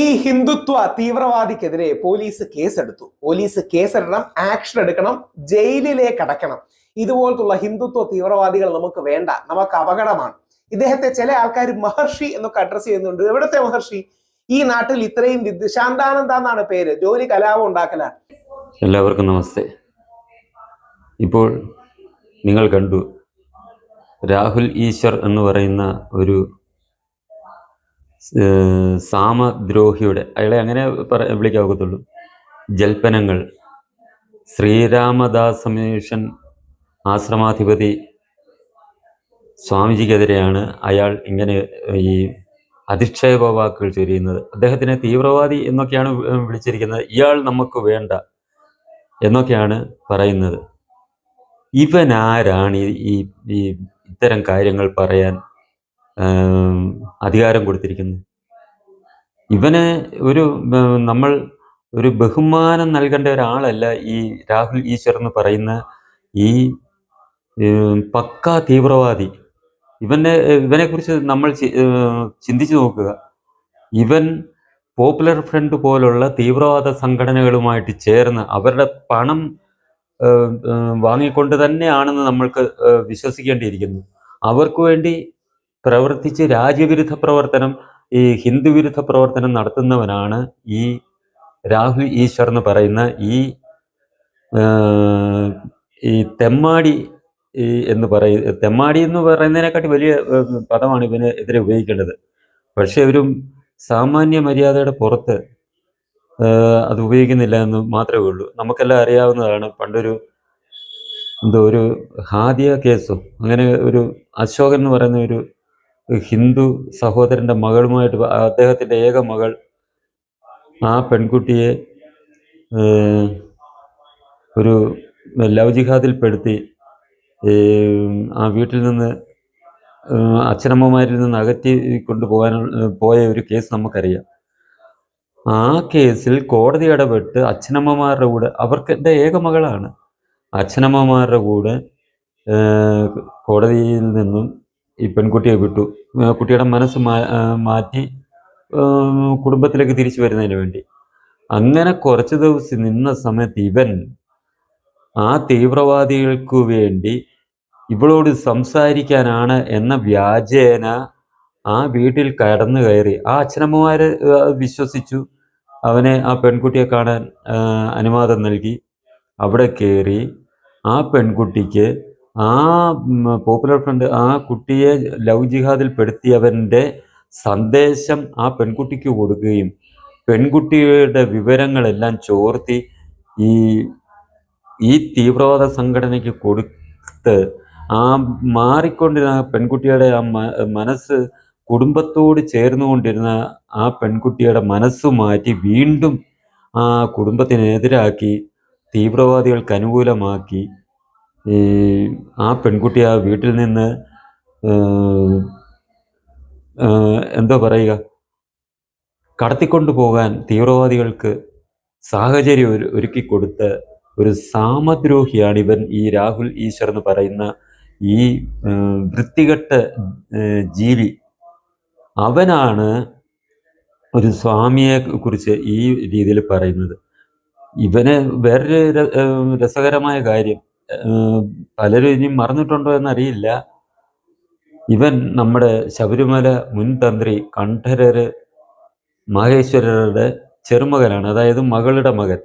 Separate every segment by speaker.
Speaker 1: ഈ ഹിന്ദുത്വ തീവ്രവാദിക്കെതിരെ പോലീസ് കേസെടുത്തു. Police കേസെടുക്കണം, action എടുക്കണം, ജയിലിലേക്ക് അടയ്ക്കണം. ഇതുപോലത്തുള്ള ഹിന്ദുത്വ തീവ്രവാദികൾ നമുക്ക് വേണ്ട, നമുക്ക് അപകടമാണ്. ഇദ്ദേഹത്തെ ചില ആൾക്കാർ മഹർഷി എന്നൊക്കെ അഡ്രസ് ചെയ്യുന്നുണ്ട്. എവിടത്തെ മഹർഷി? ഈ നാട്ടിൽ ഇത്രയും ശാന്താനന്ദ എന്നാണ് പേര്, ജോലി കലാപം ഉണ്ടാക്കലാണ്.
Speaker 2: എല്ലാവർക്കും നമസ്തേ. ഇപ്പോൾ നിങ്ങൾ കണ്ടു രാഹുൽ ഈശ്വർ എന്ന് പറയുന്ന ഒരു സാമദ്രോഹിയുടെ, അയാളെ അങ്ങനെ വിളിക്കാവത്തുള്ളൂ, ജൽപ്പനങ്ങൾ ശ്രീരാമദാസ മിഷൻ ആശ്രമാധിപതി സ്വാമിജിക്കെതിരെയാണ് അയാൾ ഇങ്ങനെ ഈ അധിക്ഷേപ വാക്കുകൾ ചൊരിയുന്നത്. അദ്ദേഹത്തിനെ തീവ്രവാദി എന്നൊക്കെയാണ് വിളിച്ചിരിക്കുന്നത്. ഇയാൾ നമുക്ക് വേണ്ട എന്നൊക്കെയാണ് പറയുന്നത്. ഇവനാരാണ് ഈ ഇത്തരം കാര്യങ്ങൾ പറയാൻ അധികാരം കൊടുത്തിരിക്കുന്നത്? ഇവന് നമ്മൾ ഒരു ബഹുമാനം നൽകേണ്ട ഒരാളല്ല ഈ രാഹുൽ ഈശ്വർ എന്ന് പറയുന്ന ഈ പക്കാ തീവ്രവാദി. ഇവനെ കുറിച്ച് നമ്മൾ ചിന്തിച്ചു നോക്കുക. ഇവൻ പോപ്പുലർ ഫ്രണ്ട് പോലുള്ള തീവ്രവാദ സംഘടനകളുമായിട്ട് ചേർന്ന് അവരുടെ പണം വാങ്ങിക്കൊണ്ട് തന്നെയാണെന്ന് നമ്മൾക്ക് വിശ്വസിക്കേണ്ടിയിരിക്കുന്നു. അവർക്ക് വേണ്ടി പ്രവർത്തിച്ച് രാജ്യവിരുദ്ധ പ്രവർത്തനം, ഈ ഹിന്ദുവിരുദ്ധ പ്രവർത്തനം നടത്തുന്നവനാണ് ഈ രാഹുൽ ഈശ്വർ എന്ന് പറയുന്ന ഈ തെമ്മാടി തെമ്മാടി എന്ന് പറയുന്നതിനെക്കാട്ടി വലിയ പദമാണ് ഇവന് എതിരെ ഉപയോഗിക്കേണ്ടത്. പക്ഷെ ഒരു സാമാന്യ മര്യാദയുടെ പുറത്ത് അത് ഉപയോഗിക്കുന്നില്ല എന്ന് മാത്രമേ ഉള്ളൂ. നമുക്കെല്ലാം അറിയാവുന്നതാണ്, പണ്ടൊരു ഒരു ഹാദിയ കേസോ അങ്ങനെ ഒരു അശോകൻ എന്ന് പറയുന്ന ഒരു ഹിന്ദു സഹോദരൻ്റെ മകളുമായിട്ട്, അദ്ദേഹത്തിൻ്റെ ഏക മകൾ, ആ പെൺകുട്ടിയെ ഒരു ലവ് ജിഹാദിൽപ്പെടുത്തി ആ വീട്ടിൽ നിന്ന് അച്ഛനമ്മമാരിൽ നിന്ന് അകറ്റി പോയ ഒരു കേസ് നമുക്കറിയാം. ആ കേസിൽ കോടതി ഇടപെട്ട് അച്ഛനമ്മമാരുടെ കൂടെ, അവർക്ക് എൻ്റെ ഏക മകളാണ്, അച്ഛനമ്മമാരുടെ കൂടെ കോടതിയിൽ നിന്നും ഈ പെൺകുട്ടിയെ വിട്ടു. കുട്ടിയുടെ മനസ്സ് മാറ്റി കുടുംബത്തിലേക്ക് തിരിച്ചു വരുന്നതിന് വേണ്ടി. അങ്ങനെ കുറച്ച് ദിവസം നിന്ന സമയത്ത് ഇവൻ ആ തീവ്രവാദികൾക്ക് വേണ്ടി ഇവളോട് സംസാരിക്കാനാണ് എന്ന വ്യാജേന ആ വീട്ടിൽ കടന്നു കയറി. ആ അച്ഛനമ്മമാര് വിശ്വസിച്ചു, ആ പെൺകുട്ടിയെ കാണാൻ അനുവാദം നൽകി. അവിടെ കയറി ആ പെൺകുട്ടിക്ക് ആ പോപ്പുലർ ഫ്രണ്ട് ആ കുട്ടിയെ ലവ് ജിഹാദിൽ പെടുത്തിയവൻ്റെ സന്ദേശം ആ പെൺകുട്ടിക്ക് കൊടുക്കുകയും പെൺകുട്ടിയുടെ വിവരങ്ങളെല്ലാം ചോർത്തി ഈ തീവ്രവാദ സംഘടനയ്ക്ക് കൊടുത്ത് ആ മാറിക്കൊണ്ടിരുന്ന പെൺകുട്ടിയുടെ ആ മനസ്സ്, കുടുംബത്തോട് ചേർന്നുകൊണ്ടിരുന്ന ആ പെൺകുട്ടിയുടെ മനസ്സ് മാറ്റി വീണ്ടും ആ കുടുംബത്തിനെതിരാക്കി തീവ്രവാദികൾക്ക് അനുകൂലമാക്കി ആ പെൺകുട്ടി ആ വീട്ടിൽ നിന്ന് എന്താ പറയുക, കടത്തിക്കൊണ്ടു പോകാൻ തീവ്രവാദികൾക്ക് സാഹചര്യം ഒരുക്കി കൊടുത്ത ഒരു സാമദ്രോഹിയാണ് ഇവൻ, ഈ രാഹുൽ ഈശ്വർ എന്ന് പറയുന്ന ഈ വൃത്തികെട്ട ജീവി. അവനാണ് ഒരു സ്വാമിയെ കുറിച്ച് ഈ രീതിയിൽ പറയുന്നത്. ഇവന് വേറൊരു രസകരമായ കാര്യം, പലരും ഇനിയും മറന്നിട്ടുണ്ടോ എന്നറിയില്ല, ഇവൻ നമ്മുടെ ശബരിമല മുൻ തന്ത്രി കണ്ഠരര് മഹേശ്വരരുടെ ചെറുമകനാണ്, അതായത് മകളുടെ മകൻ.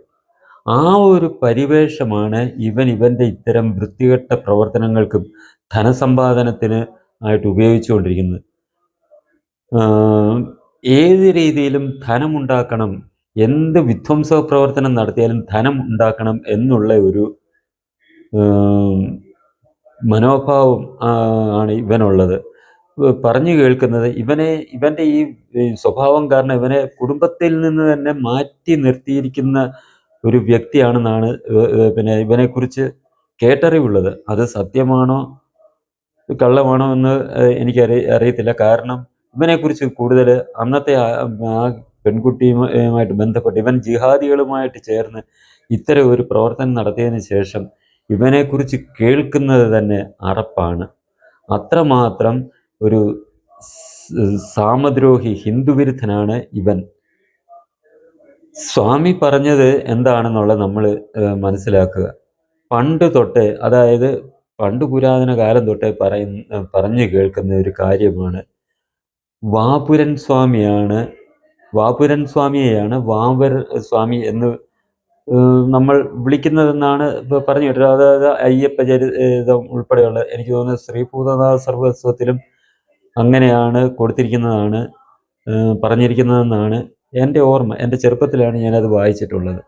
Speaker 2: ആ ഒരു പരിവേഷമാണ് ഇവൻ്റെ ഇത്തരം വൃത്തികെട്ട പ്രവർത്തനങ്ങൾക്കും ധനസമ്പാദനത്തിന് ആയിട്ട് ഉപയോഗിച്ചുകൊണ്ടിരിക്കുന്നത്. ഏത് രീതിയിലും ധനമുണ്ടാക്കണം, എന്ത് വിധ്വംസ പ്രവർത്തനം നടത്തിയാലും ധനം ഉണ്ടാക്കണം എന്നുള്ള ഒരു മനോഭാവം ആണ് ഇവനുള്ളത്. പറഞ്ഞു കേൾക്കുന്നത്, ഇവൻ്റെ ഈ സ്വഭാവം കാരണം ഇവനെ കുടുംബത്തിൽ നിന്ന് തന്നെ മാറ്റി നിർത്തിയിരിക്കുന്ന ഒരു വ്യക്തിയാണെന്നാണ് ഇവനെക്കുറിച്ച് കേട്ടറിവുള്ളത്. അത് സത്യമാണോ കള്ളമാണോ എന്ന് എനിക്ക് അറിയത്തില്ല. കാരണം ഇവനെക്കുറിച്ച് കൂടുതൽ അന്നത്തെ ആ പെൺകുട്ടിയുമായിട്ട് ബന്ധപ്പെട്ട് ഇവൻ ജിഹാദികളുമായിട്ട് ചേർന്ന് ഇത്തരം ഒരു പ്രവർത്തനം നടത്തിയതിന് ശേഷം ഇവനെക്കുറിച്ച് കേൾക്കുന്നത് തന്നെ അറപ്പാണ്. അത്രമാത്രം ഒരു സാമദ്രോഹി ഹിന്ദുവിരുദ്ധനാണ് ഇവൻ. സ്വാമി പറഞ്ഞത് എന്താണെന്നുള്ളത് നമ്മൾ മനസ്സിലാക്കുക. പണ്ട് തൊട്ടേ, അതായത് പണ്ട് പുരാതന കാലം തൊട്ടേ പറഞ്ഞു കേൾക്കുന്ന ഒരു കാര്യമാണ്. വാപുരൻ സ്വാമിയെയാണ് വാവർ സ്വാമി എന്ന് നമ്മൾ വിളിക്കുന്നതെന്നാണ് ഇപ്പോൾ പറഞ്ഞു കേട്ടത്. അതായത് അയ്യപ്പ ചരിതം ഉൾപ്പെടെയുള്ള, എനിക്ക് തോന്നുന്നത് ശ്രീഭൂതനാഥ സർവസ്വത്തിലും അങ്ങനെയാണ് കൊടുത്തിരിക്കുന്നതാണ്, പറഞ്ഞിരിക്കുന്നതെന്നാണ് എൻ്റെ ഓർമ്മ. എൻ്റെ ചെറുപ്പത്തിലാണ് ഞാനത് വായിച്ചിട്ടുള്ളത്.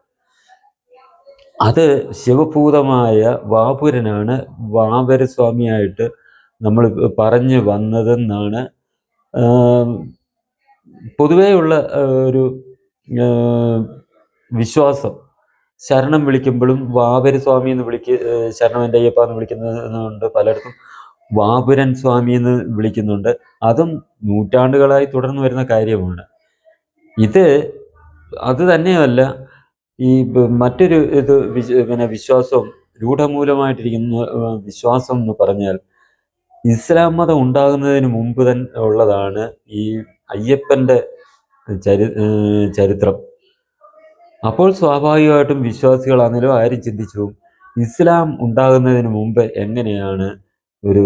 Speaker 2: അത് ശിവഭൂതമായ വാപുരനാണ് വാവരസ്വാമിയായിട്ട് നമ്മൾ പറഞ്ഞു വന്നതെന്നാണ് പൊതുവെയുള്ള ഒരു വിശ്വാസം. ശരണം വിളിക്കുമ്പോഴും വാവരസ്വാമി എന്ന് ശരണം എൻ്റെ അയ്യപ്പ എന്ന് വിളിക്കുന്നുണ്ട്, പലയിടത്തും വാപുരൻ സ്വാമി എന്ന് വിളിക്കുന്നുണ്ട്. അതും നൂറ്റാണ്ടുകളായി തുടർന്നു വരുന്ന കാര്യമാണ്. അത് തന്നെയല്ല, ഈ മറ്റൊരു വിശ്വാസവും രൂഢമൂലമായിട്ടിരിക്കുന്ന വിശ്വാസം എന്ന് പറഞ്ഞാൽ, ഇസ്ലാം മതം ഉണ്ടാകുന്നതിന് മുമ്പ് തന്നെ ഉള്ളതാണ് ഈ അയ്യപ്പൻ്റെ ചരിത്രം. അപ്പോൾ സ്വാഭാവികമായിട്ടും വിശ്വാസികളാണെങ്കിലും ആരും ചിന്തിച്ചു, ഇസ്ലാം ഉണ്ടാകുന്നതിന് മുമ്പ് എങ്ങനെയാണ് ഒരു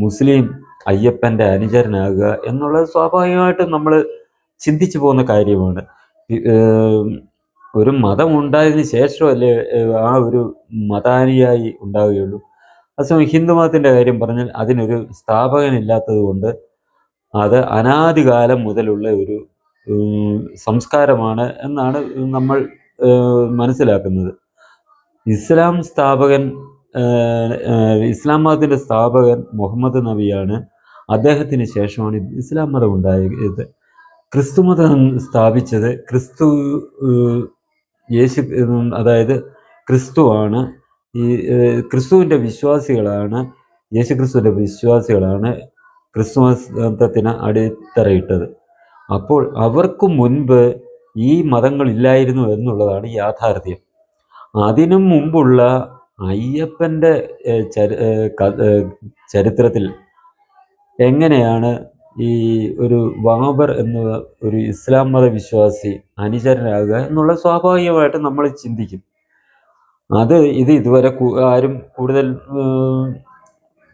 Speaker 2: മുസ്ലിം അയ്യപ്പൻ്റെ അനുചരനാകുക എന്നുള്ളത് സ്വാഭാവികമായിട്ടും നമ്മൾ ചിന്തിച്ചു പോകുന്ന കാര്യമാണ്. ഒരു മതം ഉണ്ടായതിനു ശേഷമല്ലേ ആ ഒരു മതാനുയായി ഉണ്ടാവുകയുള്ളൂ. അതേസമയം ഹിന്ദു മതത്തിൻ്റെ കാര്യം പറഞ്ഞാൽ അതിനൊരു സ്ഥാപകനില്ലാത്തത് കൊണ്ട് അത് അനാദികാലം മുതലുള്ള ഒരു സംസ്കാരമാണ് എന്നാണ് നമ്മൾ മനസ്സിലാക്കുന്നത്. ഇസ്ലാം മതത്തിൻ്റെ സ്ഥാപകൻ മുഹമ്മദ് നബിയാണ്. അദ്ദേഹത്തിന് ശേഷമാണ് ഇസ്ലാം മതം ഉണ്ടായത്. ക്രിസ്തു മതം സ്ഥാപിച്ചത് അതായത് ക്രിസ്തുവാണ്. ഈ ക്രിസ്തുവിൻ്റെ വിശ്വാസികളാണ്, യേശുക്രിസ്തുവിൻ്റെ വിശ്വാസികളാണ് ക്രിസ്തു മതത്തിന് അടിത്തറയിട്ടത്. അപ്പോൾ അവർക്ക് മുൻപ് ഈ മതങ്ങളില്ലായിരുന്നു എന്നുള്ളതാണ് യാഥാർത്ഥ്യം. അതിനും മുമ്പുള്ള അയ്യപ്പൻ്റെ ചരിത്രത്തിൽ എങ്ങനെയാണ് ഈ ഒരു വാബർ എന്ന ഒരു ഇസ്ലാം മത വിശ്വാസി അനുചരനാകുക എന്നുള്ള സ്വാഭാവികമായിട്ട് നമ്മൾ ചിന്തിക്കും. ഇതുവരെ ആരും കൂടുതൽ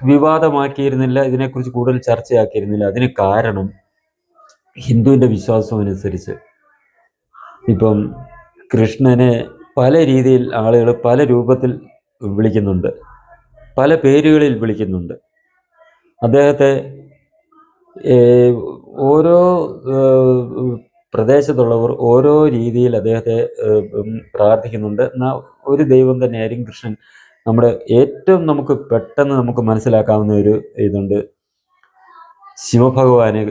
Speaker 2: വിവാദമാക്കിയിരുന്നില്ല, ഇതിനെക്കുറിച്ച് കൂടുതൽ ചർച്ചയാക്കിയിരുന്നില്ല. അതിന് കാരണം ഹിന്ദുവിൻ്റെ വിശ്വാസം അനുസരിച്ച് ഇപ്പം കൃഷ്ണനെ പല രീതിയിൽ ആളുകൾ പല രൂപത്തിൽ വിളിക്കുന്നുണ്ട്, പല പേരുകളിൽ വിളിക്കുന്നുണ്ട്. അദ്ദേഹത്തെ ഓരോ പ്രദേശത്തുള്ളവർ ഓരോ രീതിയിൽ അദ്ദേഹത്തെ പ്രാർത്ഥിക്കുന്നുണ്ട്. എന്നാൽ ഒരു ദൈവം തന്നെയായിരിക്കും കൃഷ്ണൻ. നമ്മുടെ ഏറ്റവും നമുക്ക് പെട്ടെന്ന് നമുക്ക് മനസ്സിലാക്കാവുന്ന ഒരു ഇതുണ്ട്. ശിവഭഗവാനെ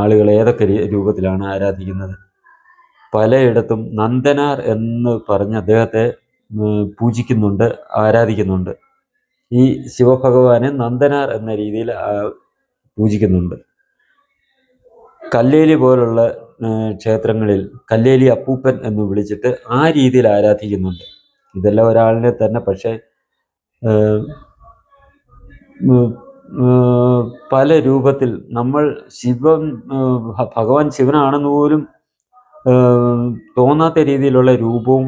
Speaker 2: ആളുകൾ ഏതൊക്കെ രൂപത്തിലാണ് ആരാധിക്കുന്നത്? പലയിടത്തും നന്ദനാർ എന്ന് പറഞ്ഞ് അദ്ദേഹത്തെ പൂജിക്കുന്നുണ്ട്, ആരാധിക്കുന്നുണ്ട്. ഈ ശിവഭഗവാനെ നന്ദനാർ എന്ന രീതിയിൽ പൂജിക്കുന്നുണ്ട്. കല്ലേലി പോലുള്ള ക്ഷേത്രങ്ങളിൽ കല്ലേലി അപ്പൂപ്പൻ എന്ന് വിളിച്ചിട്ട് ആ രീതിയിൽ ആരാധിക്കുന്നുണ്ട്. ഇതെല്ലാം ഒരാളിനെ തന്നെ, പക്ഷേ പല രൂപത്തിൽ നമ്മൾ ഭഗവാൻ ശിവനാണെന്ന് പോലും തോന്നാത്ത രീതിയിലുള്ള രൂപവും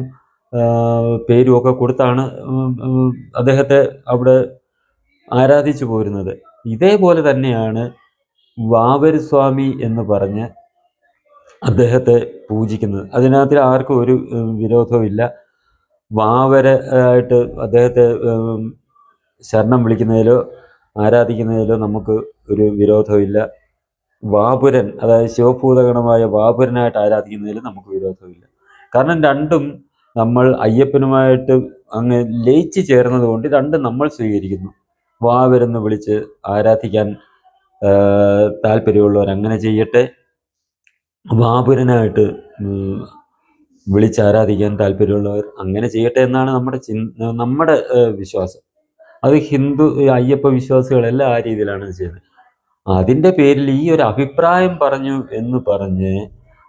Speaker 2: പേരും ഒക്കെ കൊടുത്താണ് അദ്ദേഹത്തെ അവിടെ ആരാധിച്ചു പോരുന്നത്. ഇതേപോലെ തന്നെയാണ് വാവരസ്വാമി എന്ന് പറഞ്ഞ് അദ്ദേഹത്തെ പൂജിക്കുന്നത്. അതിനകത്ത് ആർക്കും ഒരു വിരോധവും ഇല്ല. വാവരായിട്ട് അദ്ദേഹത്തെ ശരണം വിളിക്കുന്നതിലോ ആരാധിക്കുന്നതിലോ നമുക്ക് ഒരു വിരോധമില്ല. വാപുരൻ, അതായത് ശിവഭൂതഗണമായ വാപുരനായിട്ട് ആരാധിക്കുന്നതിലും നമുക്ക് വിരോധമില്ല. കാരണം രണ്ടും നമ്മൾ അയ്യപ്പനുമായിട്ട് അങ്ങ് ലയിച്ച് ചേർന്നത് കൊണ്ട് രണ്ടും നമ്മൾ സ്വീകരിക്കുന്നു. വാവരെന്ന് വിളിച്ച് ആരാധിക്കാൻ താല്പര്യമുള്ളവർ അങ്ങനെ ചെയ്യട്ടെ, വാപുരനായിട്ട് വിളിച്ചാരാധിക്കാൻ താല്പര്യമുള്ളവർ അങ്ങനെ ചെയ്യട്ടെ എന്നാണ് നമ്മുടെ വിശ്വാസം. അത് അയ്യപ്പ വിശ്വാസികളെല്ലാം ആ രീതിയിലാണ് ചെയ്യുന്നത്. അതിൻ്റെ പേരിൽ ഈ ഒരു അഭിപ്രായം പറഞ്ഞു എന്ന് പറഞ്ഞ്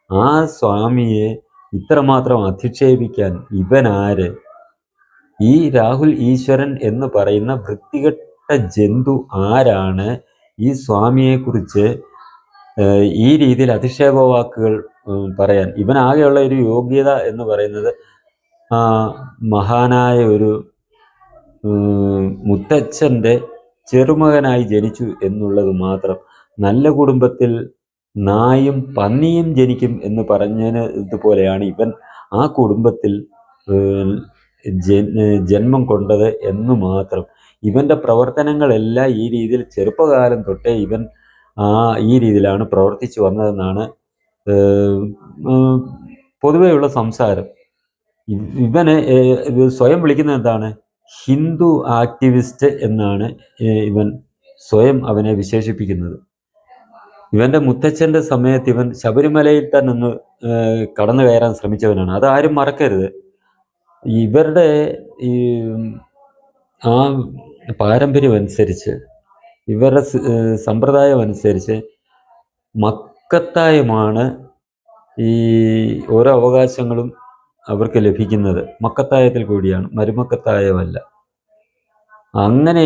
Speaker 2: ആ സ്വാമിയെ ഇത്രമാത്രം അധിക്ഷേപിക്കാൻ ഇവനാര്? ഈ രാഹുൽ ഈശ്വരൻ എന്ന് പറയുന്ന വൃത്തികെട്ട ജന്തു ആരാണ് ഈ സ്വാമിയെക്കുറിച്ച് ഈ രീതിയിൽ അധിക്ഷേപ വാക്കുകൾ പറയാൻ ഇവനാകെയുള്ള ഒരു യോഗ്യത എന്ന് പറയുന്നത് ആ മഹാനായ ഒരു മുത്തച്ഛൻ്റെ ചെറുമകനായി ജനിച്ചു എന്നുള്ളത് മാത്രം. നല്ല കുടുംബത്തിൽ നായും പന്നിയും ജനിക്കും എന്ന് പറഞ്ഞതിന് ഇതുപോലെയാണ് ഇവൻ ആ കുടുംബത്തിൽ ജന്മം കൊണ്ടത് എന്ന് മാത്രം. ഇവൻ്റെ പ്രവർത്തനങ്ങളെല്ലാം ഈ രീതിയിൽ ചെറുപ്പകാലം തൊട്ടേ ഇവൻ ഈ രീതിയിലാണ് പ്രവർത്തിച്ചു വന്നതെന്നാണ് പൊതുവെയുള്ള സംസാരം. ഇവന് സ്വയം വിളിക്കുന്നത് എന്താണ്? ഹിന്ദു ആക്ടിവിസ്റ്റ് എന്നാണ് ഇവൻ സ്വയം അവനെ വിശേഷിപ്പിക്കുന്നത്. ഇവൻ്റെ മുത്തച്ഛൻ്റെ സമയത്ത് ഇവൻ ശബരിമലയിൽ തന്നെ ഒന്ന് കടന്നു കയറാൻ ശ്രമിച്ചവനാണ്. അതാരും മറക്കരുത്. ഇവരുടെ ഈ ആ പാരമ്പര്യം അനുസരിച്ച്, ഇവരുടെ സമ്പ്രദായം അനുസരിച്ച് മക്കത്തായമാണ് ഈ ഓരോ അവകാശങ്ങളും അവർക്ക് ലഭിക്കുന്നത്. മക്കത്തായത്തിൽ കൂടിയാണ്, മരുമക്കത്തായമല്ല. അങ്ങനെ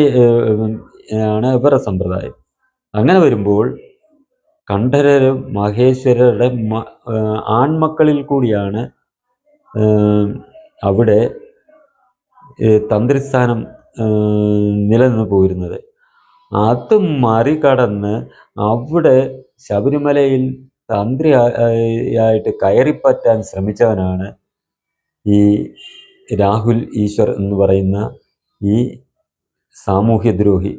Speaker 2: ആണ് ഇവരുടെ സമ്പ്രദായം. അങ്ങനെ വരുമ്പോൾ കണ്ഠരരും മഹേശ്വരരുടെ ആൺമക്കളിൽ കൂടിയാണ് അവിടെ തന്ത്രിസ്ഥാനം നിലനിന്ന് പോയിരുന്നത്. അത് മറികടന്ന് അവിടെ ശബരിമലയിൽ തന്ത്രി ആയിട്ട് കയറിപ്പറ്റാൻ ശ്രമിച്ചവനാണ് ഈ രാഹുൽ ഈശ്വർ എന്ന് പറയുന്ന ഈ സമൂഹദ്രോഹി.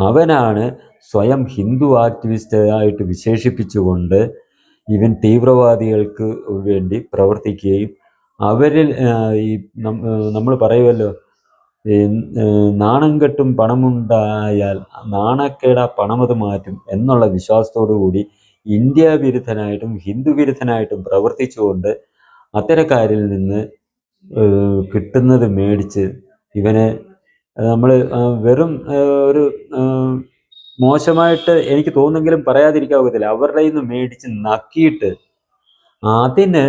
Speaker 2: അവനാണ് സ്വയം ഹിന്ദു ആക്ടിവിസ്റ്റ് ആയിട്ട് വിശേഷിപ്പിച്ചുകൊണ്ട് ഇവൻ തീവ്രവാദികൾക്ക് വേണ്ടി പ്രവർത്തിക്കുകയും അവരിൽ ഈ നമ്മൾ പറയുമല്ലോ, നാണം കെട്ടും പണമുണ്ടായാൽ നാണക്കേട പണമത് മാറ്റും എന്നുള്ള വിശ്വാസത്തോടു കൂടി ഇന്ത്യ വിരുദ്ധനായിട്ടും ഹിന്ദു വിരുദ്ധനായിട്ടും പ്രവർത്തിച്ചുകൊണ്ട് അത്തരക്കാരിൽ നിന്ന് കിട്ടുന്നത് മേടിച്ച് ഇവനെ നമ്മൾ വെറും ഒരു മോശമായിട്ട് എനിക്ക് തോന്നുന്നെങ്കിലും പറയാതിരിക്കാവത്തില്ല, അവരുടെ നിന്ന് മേടിച്ച് നക്കിയിട്ട് അതിന്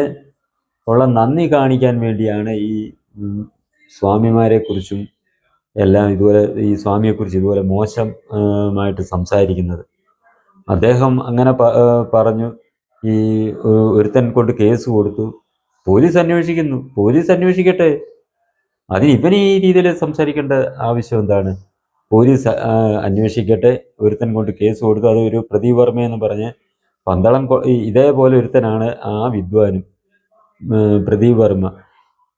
Speaker 2: ഉള്ള നന്ദി കാണിക്കാൻ വേണ്ടിയാണ് ഈ സ്വാമിമാരെ കുറിച്ചും എല്ലാം ഇതുപോലെ ഈ സ്വാമിയെക്കുറിച്ച് ഇതുപോലെ മോശമായിട്ട് സംസാരിക്കുന്നത്. അദ്ദേഹം അങ്ങനെ പറഞ്ഞു. ഈ ഒരുത്തൻ കൊണ്ട് കേസ് കൊടുത്തു, പോലീസ് അന്വേഷിക്കുന്നു. പോലീസ് അന്വേഷിക്കട്ടെ, അതിന് ഇവൻ ഈ രീതിയിൽ സംസാരിക്കേണ്ട ആവശ്യം എന്താണ്? പോലീസ് അന്വേഷിക്കട്ടെ. ഒരുത്തൻ കൊണ്ട് കേസ് കൊടുത്തു, അത് ഒരു പ്രദീപ് വർമ്മ എന്ന് പറഞ്ഞ് പന്തളം ഇതേപോലെ ഒരുത്തനാണ് ആ വിദ്വാനും പ്രദീപ് വർമ്മ.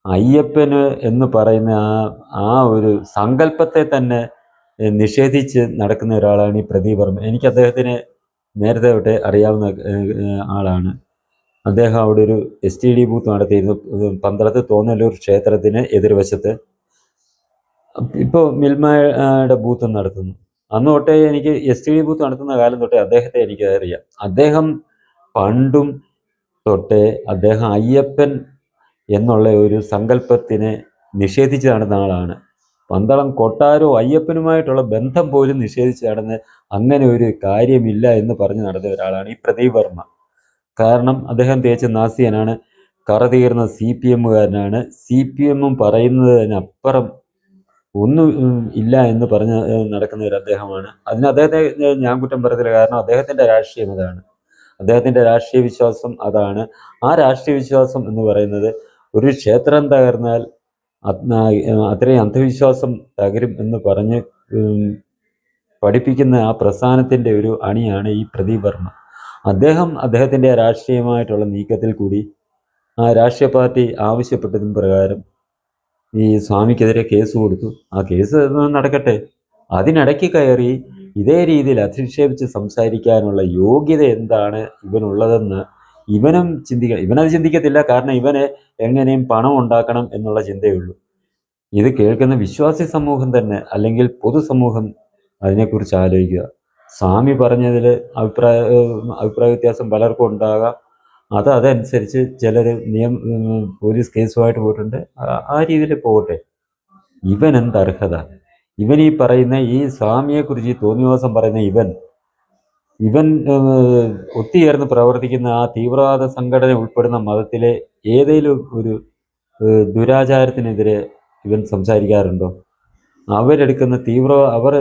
Speaker 2: അയ്യപ്പന് എന്ന് പറയുന്ന ആ ഒരു സങ്കല്പത്തെ തന്നെ നിഷേധിച്ച് നടക്കുന്ന ഒരാളാണ് ഈ പ്രദീപ് വർമ്മ. എനിക്ക് അദ്ദേഹത്തിന് നേരത്തെ തൊട്ടേ അറിയാവുന്ന ആളാണ്. അദ്ദേഹം അവിടെ ഒരു STD ബൂത്ത് നടത്തിയിരുന്നു പന്തളത്ത് തോന്നല്ലൂർ ക്ഷേത്രത്തിന് എതിർവശത്ത്. ഇപ്പോൾ മിൽമയുടെ ബൂത്ത് നടത്തുന്നു. അന്ന് തൊട്ടേ എനിക്ക് STD ബൂത്ത് നടത്തുന്ന കാലം തൊട്ടേ അദ്ദേഹത്തെ എനിക്ക് അറിയാം. അദ്ദേഹം പണ്ടും തൊട്ടേ അദ്ദേഹം അയ്യപ്പൻ എന്നുള്ള ഒരു സങ്കല്പത്തിനെ നിഷേധിച്ച് നടന്ന ആളാണ്. പന്തളം കൊട്ടാരവും അയ്യപ്പനുമായിട്ടുള്ള ബന്ധം പോലും നിഷേധിച്ച് നടന്ന് അങ്ങനെ ഒരു കാര്യമില്ല എന്ന് പറഞ്ഞ് നടന്ന ഒരാളാണ് ഈ പ്രദീപ് വർമ്മ. കാരണം അദ്ദേഹം തേച്ച് നാസ്തികനാണ്, കറതീർന്ന CPMകാരനാണ്. CPM പറയുന്നതിനപ്പുറം ഒന്നും ഇല്ല എന്ന് പറഞ്ഞ് നടക്കുന്ന ഒരു അദ്ദേഹമാണ്. അതിന് അദ്ദേഹത്തെ ഞാൻ കുറ്റം പറയത്തില്ല, കാരണം അദ്ദേഹത്തിൻ്റെ രാഷ്ട്രീയം അതാണ്, അദ്ദേഹത്തിൻ്റെ രാഷ്ട്രീയ വിശ്വാസം അതാണ്. ആ രാഷ്ട്രീയ വിശ്വാസം എന്ന് പറയുന്നത് ഒരു ക്ഷേത്രം തകർന്നാൽ അത്രയും അന്ധവിശ്വാസം തകരും എന്ന് പറഞ്ഞ് പഠിപ്പിക്കുന്ന ആ പ്രസ്ഥാനത്തിൻ്റെ ഒരു അണിയാണ് ഈ പ്രദീപ് വർമ്മ. അദ്ദേഹത്തിൻ്റെ രാഷ്ട്രീയമായിട്ടുള്ള നീക്കത്തിൽ കൂടി ആ രാഷ്ട്രീയ പാർട്ടി ആവശ്യപ്പെട്ടതിന് പ്രകാരം ഈ സ്വാമിക്കെതിരെ കേസ് കൊടുത്തു. ആ കേസ് നടക്കട്ടെ. അതിനിടയ്ക്ക് കയറി ഇതേ രീതിയിൽ അധിക്ഷേപിച്ച് സംസാരിക്കാനുള്ള യോഗ്യത എന്താണ് ഇവനുള്ളതെന്ന് ഇവനത് ചിന്തിക്കത്തില്ല. കാരണം ഇവന് എങ്ങനെയും പണം ഉണ്ടാക്കണം എന്നുള്ള ചിന്തയുള്ളൂ. ഇത് കേൾക്കുന്ന വിശ്വാസി സമൂഹം തന്നെ, അല്ലെങ്കിൽ പൊതുസമൂഹം അതിനെക്കുറിച്ച് ആലോചിക്കുക. സ്വാമി പറഞ്ഞതിൽ അഭിപ്രായ വ്യത്യാസം പലർക്കും ഉണ്ടാകാം. അതനുസരിച്ച് ചിലർ പോലീസ് കേസുമായിട്ട് പോയിട്ടുണ്ട്. ആ രീതിയിൽ പോകട്ടെ. ഇവൻ എന്ത് അർഹത? ഇവൻ ഈ പറയുന്ന ഈ സ്വാമിയെക്കുറിച്ച് ഈ തോന്നിവാസം പറയുന്ന ഇവൻ ഒത്തുചേർന്ന് പ്രവർത്തിക്കുന്ന ആ തീവ്രവാദ സംഘടന ഉൾപ്പെടുന്ന മതത്തിലെ ഏതെങ്കിലും ഒരു ദുരാചാരത്തിനെതിരെ ഇവൻ സംസാരിക്കാറുണ്ടോ? അവരെടുക്കുന്ന അവർ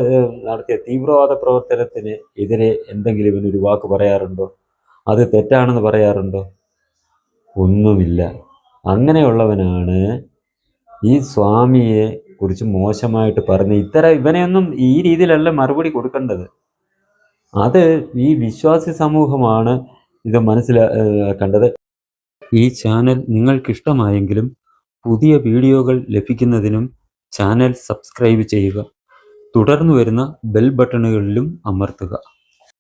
Speaker 2: നടത്തിയ തീവ്രവാദ പ്രവർത്തനത്തിന് എതിരെ എന്തെങ്കിലും ഇവനൊരു വാക്ക് പറയാറുണ്ടോ? അത് തെറ്റാണെന്ന് പറയാറുണ്ടോ? ഒന്നുമില്ല. അങ്ങനെയുള്ളവനാണ് ഈ സ്വാമിയെ കുറിച്ച് മോശമായിട്ട് പറഞ്ഞ് ഇവനെയൊന്നും ഈ രീതിയിലല്ല മറുപടി കൊടുക്കേണ്ടത്. അത് ഈ വിശ്വാസി സമൂഹമാണ് ഇത് മനസ്സിലാക്കേണ്ടത്. ഈ ചാനൽ നിങ്ങൾക്കിഷ്ടമായെങ്കിലും പുതിയ വീഡിയോകൾ ലഭിക്കുന്നതിനും ചാനൽ സബ്സ്ക്രൈബ് ചെയ്യുക. തുടർന്ന് വരുന്ന ബെൽ ബട്ടണുകളിലും അമർത്തുക.